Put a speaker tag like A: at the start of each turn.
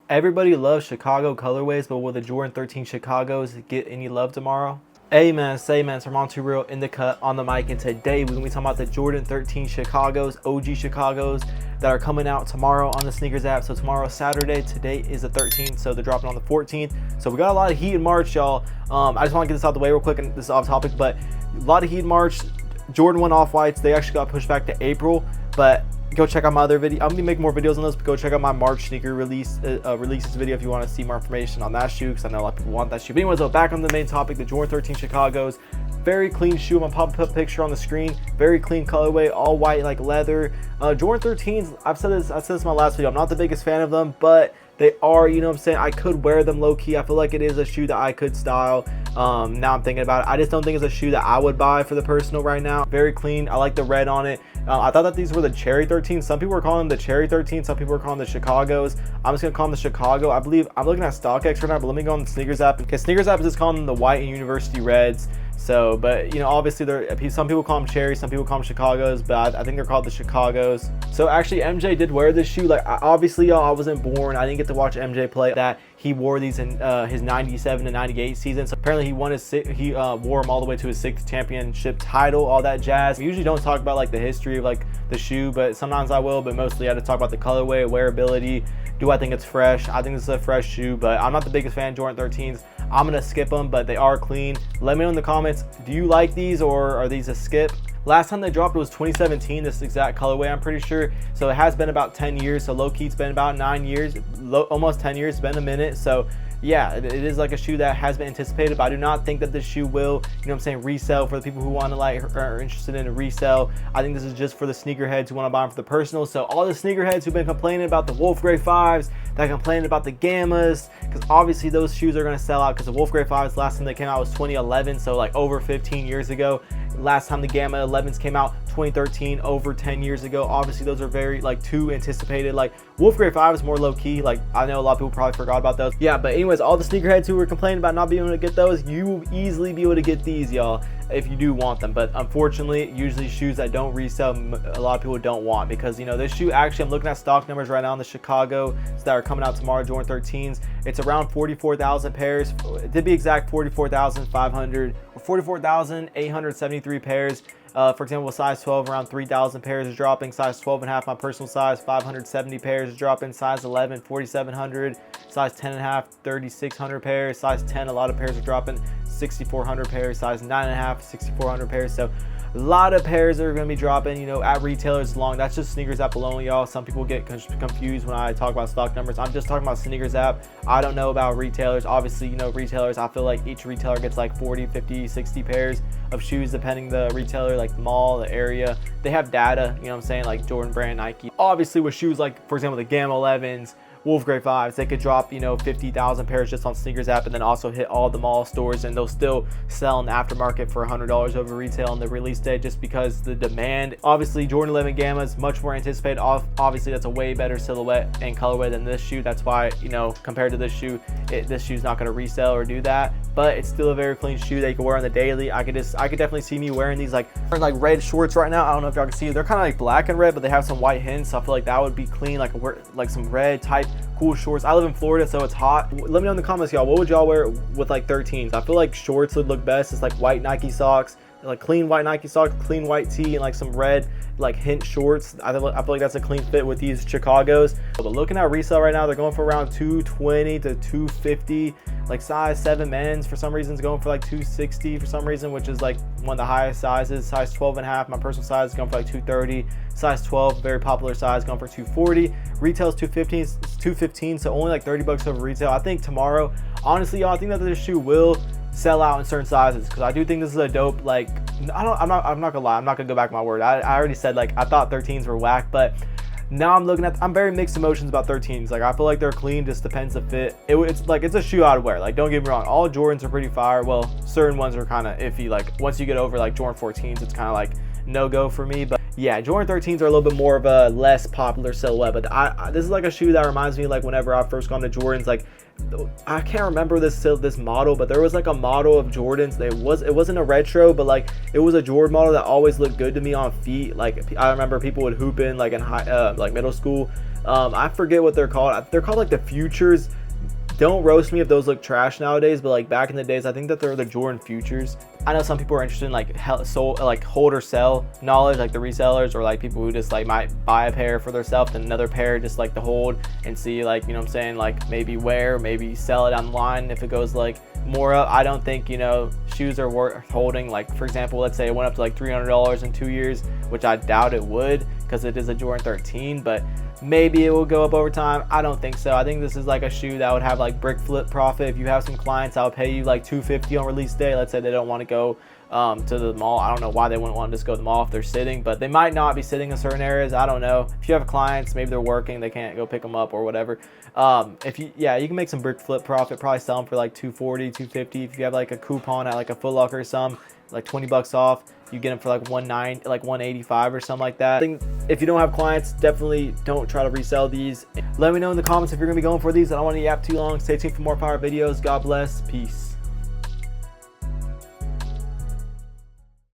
A: Everybody loves Chicago colorways, but will the Jordan 13 Chicago's get any love tomorrow? Hey man, say man, it's Armand Too Real in the cut on the mic, and today we're gonna be talking about the Jordan 13 Chicago's, OG Chicago's that are coming out tomorrow on the sneakers app. So tomorrow Saturday, today is the 13th, so they're dropping on the 14th. So we got a lot of heat in March, y'all. I just want to get this out the way real quick, and this is off topic, but a lot of heat in March. Jordan 1 Off-Whites, they actually got pushed back to April, but go check out my other video. I'm gonna be making more videos on those, but go check out my March sneaker releases video if you want to see more information on that shoe, because I know a lot of people want that shoe. But anyways, though, back on the main topic, the Jordan 13 Chicago's. Very clean shoe. I'm gonna pop up a picture on the screen. Very clean colorway, all white like leather. Jordan 13s, I've said this in my last video, I'm not the biggest fan of them, but they are, you know what I'm saying, I could wear them low key. I feel like it is a shoe that I could style. Now I'm thinking about it, I just don't think it's a shoe that I would buy for the personal right now. Very clean. I like the red on it. I thought that these were the Cherry 13. Some people were calling them the Cherry 13, some people were calling them the Chicago's. I'm just gonna call them the Chicago. I believe I'm looking at StockX right now, but let me go on the sneakers app, because sneakers app is just calling them the white and university reds. So, but you know, obviously some people call them Cherry, some people call them Chicago's, but I think they're called the Chicago's. So actually MJ did wear this shoe. Like, obviously y'all, I wasn't born, I didn't get to watch MJ play. That he wore these in his 97 to 98 season. So apparently he wore them all the way to his 6th championship title, all that jazz. We usually don't talk about like the history of like the shoe, but sometimes I will, but mostly I had to talk about the colorway, wearability. Do I think it's fresh? I think this is a fresh shoe, but I'm not the biggest fan of Jordan 13s. I'm gonna skip them, but they are clean. Let me know in the comments, do you like these, or are these a skip? Last time they dropped was 2017, this exact colorway, I'm pretty sure. So it has been about 10 years. So low key, it's been about 9 years, almost 10 years, it's been a minute. So yeah, it is like a shoe that has been anticipated, but I do not think that this shoe will, you know what I'm saying, resell for the people who want to like are interested in a resell. I think this is just for the sneakerheads who want to buy them for the personal. So all the sneakerheads who've been complaining about the Wolf Grey 5s, that complaining about the Gammas, because obviously those shoes are going to sell out, because the Wolf Grey 5s last time they came out was 2011, so like over 15 years ago. Last time the Gamma 11s came out 2013, over 10 years ago. Obviously those are very like too anticipated. Like Wolf Grey 5 is more low key. Like I know a lot of people probably forgot about those. Yeah, but anyways, all the sneakerheads who were complaining about not being able to get those, you will easily be able to get these, y'all, if you do want them. But unfortunately, usually shoes that don't resell, a lot of people don't want, because you know this shoe, actually I'm looking at stock numbers right now on the Chicago that are coming out tomorrow, Jordan 13s. It's around 44,000 pairs, to be exact 44,500 or 44,873 pairs. For example, size 12 around 3,000 pairs is dropping. Size 12.5, my personal size, 570 pairs is dropping. Size 11, 4,700. Size 10.5, 3,600 pairs. Size 10, a lot of pairs are dropping, 6,400 pairs. Size 9.5, 6,400 pairs. So a lot of pairs are going to be dropping, you know, at retailers along. That's just sneakers app alone, y'all. Some people get confused when I talk about stock numbers. I'm just talking about sneakers app. I don't know about retailers. Obviously, you know, retailers, I feel like each retailer gets like 40, 50, 60 pairs of shoes, depending the retailer, like the mall, the area. They have data, you know what I'm saying, like Jordan Brand, Nike. Obviously with shoes like, for example, the Gamma 11s, Wolf Grey 5s, they could drop, you know, 50,000 pairs just on sneakers app, and then also hit all the mall stores, and they'll still sell in the aftermarket for $100 over retail on the release day, just because the demand. Obviously Jordan 11 Gamma is much more anticipated. Obviously that's a way better silhouette and colorway than this shoe. That's why, you know, compared to this shoe, this shoe's not going to resell or do that, but it's still a very clean shoe that you can wear on the daily. I could definitely see me wearing these like red shorts right now. I don't know if y'all can see, they're kind of like black and red, but they have some white hints, so I feel like that would be clean, like some red type cool shorts. I live in Florida, so it's hot. Let me know in the comments, y'all, what would y'all wear with like 13s? I feel like shorts would look best. It's like white Nike socks, like clean white Nike socks, clean white tee, and like some red like hint shorts. I feel like that's a clean fit with these Chicago's. But looking at resale right now, they're going for around 220 to 250. Like size 7 men's for some reason is going for like 260 for some reason, which is like one of the highest sizes. Size 12.5, my personal size, is going for like 230. Size 12, very popular size, going for 240. Retail's 215, so only like 30 bucks over retail. I think tomorrow, honestly, y'all, I think that this shoe will sell out in certain sizes, because I do think this is a dope, like, I'm not gonna lie, I'm not gonna go back on my word. I already said like I thought 13s were whack, but now I'm very mixed emotions about 13s. Like I feel like they're clean, just depends the fit. It's a shoe I'd wear. Like don't get me wrong, all Jordans are pretty fire. Well, certain ones are kind of iffy. Like once you get over like Jordan 14s, it's kind of like no go for me. But yeah, Jordan 13s are a little bit more of a less popular silhouette, but this is like a shoe that reminds me like whenever I first got into Jordans. Like I can't remember this model, but there was like a model of Jordans. It wasn't a retro, but like it was a Jordan model that always looked good to me on feet. Like I remember people would hoop in like in high like middle school I forget what they're called. They're called like the Futures. Don't roast me if those look trash nowadays, but like back in the days, I think that they're the Jordan Futures. I know some people are interested in like hold or sell knowledge, like the resellers, or like people who just like might buy a pair for themselves and another pair just like to hold and see, like, you know what I'm saying, like maybe wear, maybe sell it online if it goes like more up. I don't think, you know, shoes are worth holding. Like, for example, let's say it went up to like $300 in 2 years, which I doubt it would because it is a Jordan 13, but maybe it will go up over time. I don't think so. I think this is like a shoe that would have like brick flip profit. If you have some clients, I'll pay you like $250 on release day. Let's say they don't want to go to the mall. I don't know why they wouldn't want to just go to the mall if they're sitting, but they might not be sitting in certain areas. I don't know. If you have clients, maybe they're working, they can't go pick them up or whatever. You can make some brick flip profit, probably sell them for like $240, $250. If you have like a coupon at like a Foot Locker or some, like 20 bucks off, you get them for like $190, like $185 or something like that. I think if you don't have clients, definitely don't try to resell these. Let me know in the comments if you're gonna be going for these. I don't want to yap too long. Stay tuned for more power videos. God bless. Peace.